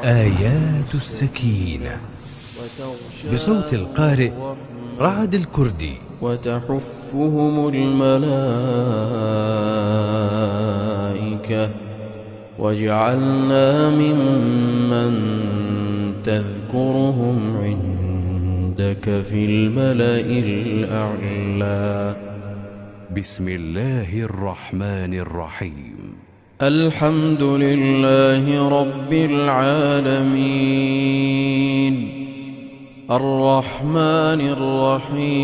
آيات السكينة بصوت القارئ رعد الكردي. وتحفهم الملائكة وجعلنا ممن تذكرهم عندك في الملأ الأعلى. بسم الله الرحمن الرحيم. الحمد لله رب العالمين الرحمن الرحيم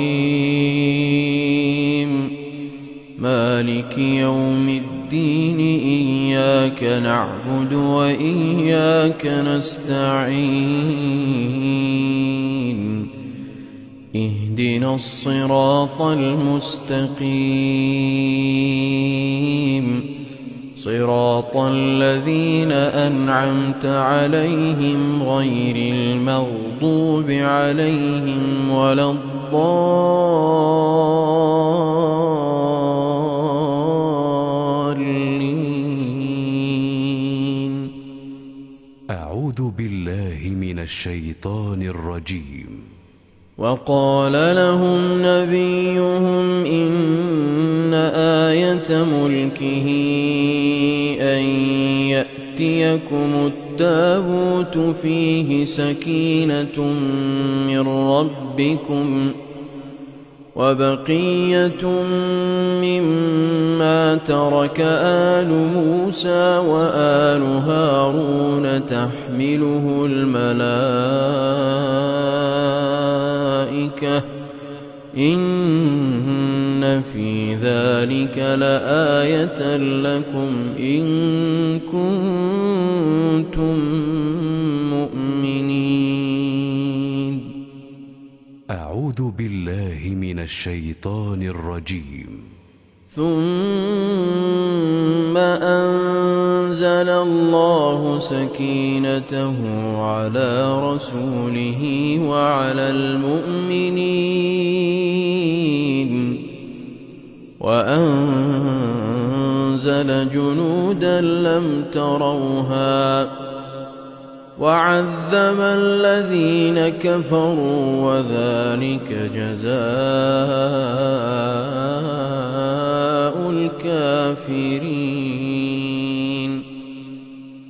مالك يوم الدين. إياك نعبد وإياك نستعين. اهدنا الصراط المستقيم صراط الذين أنعمت عليهم غير المغضوب عليهم ولا الضالين. أعوذ بالله من الشيطان الرجيم. وقال لهم نبيهم إن آية ملكه أن يأتيكم التابوت فيه سكينة من ربكم وبقية مما ترك آل موسى وآل هارون تحمله الملائكة إن في ذلك لآية لكم إن كنتم مؤمنين. أعوذ بالله من الشيطان الرجيم. ثم أنزل الله سكينته على رسوله وعلى المؤمنين وأنزل جنودا لم تروها وعذب الذين كفروا وذلك جزاء الكافرين.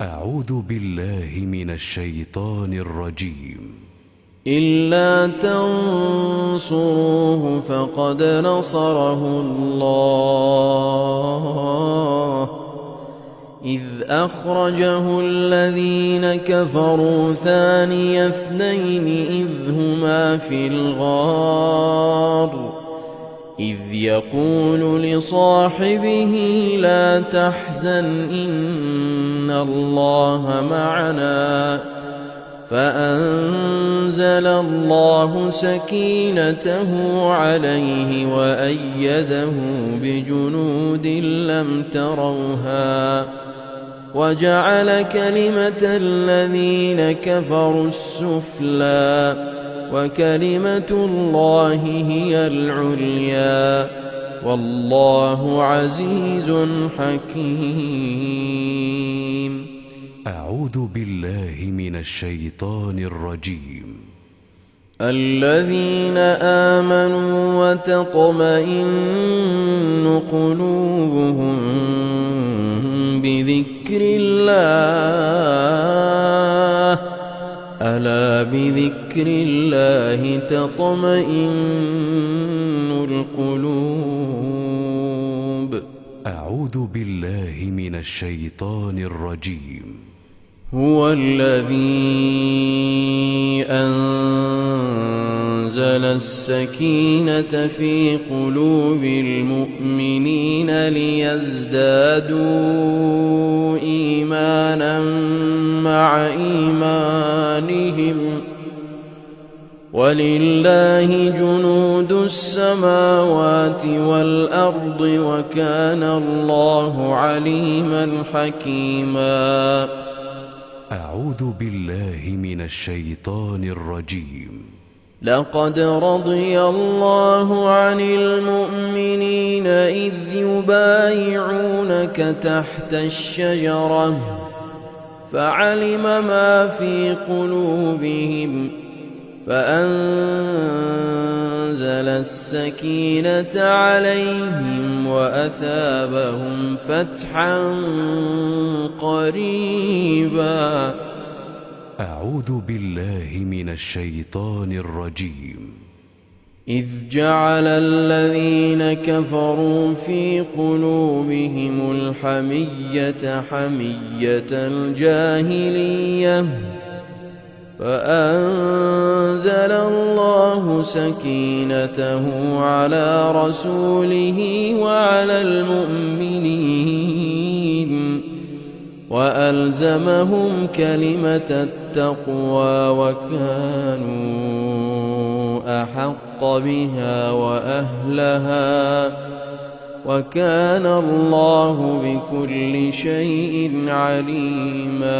أعوذ بالله من الشيطان الرجيم. إلا تنصروه فقد نصره الله إذ أخرجه الذين كفروا ثاني اثنين إذ هما في الغار إذ يقول لصاحبه لا تحزن إن الله معنا فأنزل الله سكينته عليه وأيده بجنود لم تروها وجعل كلمة الذين كفروا السفلى وكلمة الله هي العليا والله عزيز حكيم. أعوذ بالله من الشيطان الرجيم. الذين آمنوا وتطمئن قلوبهم بذكر الله ألا بذكر الله تطمئن القلوب. أعوذ بالله من الشيطان الرجيم. هو الذي أنزل السكينة في قلوب المؤمنين ليزدادوا إيمانا مع إيمانهم ولله جنود السماوات والأرض وكان الله عليما حكيما. أعوذ بالله من الشيطان الرجيم. لقد رضي الله عن المؤمنين إذ يبايعونك تحت الشجرة فعلم ما في قلوبهم فأنزل السكينة عليهم وأثابهم فتحا قريبا. أعوذ بالله من الشيطان الرجيم. إذ جعل الذين كفروا في قلوبهم الحمية حمية الجاهلية فأنزل الله سكينته على رسوله وعلى المؤمنين وألزمهم كلمة التقوى وكانوا أحق بها وأهلها وكان الله بكل شيء عليما.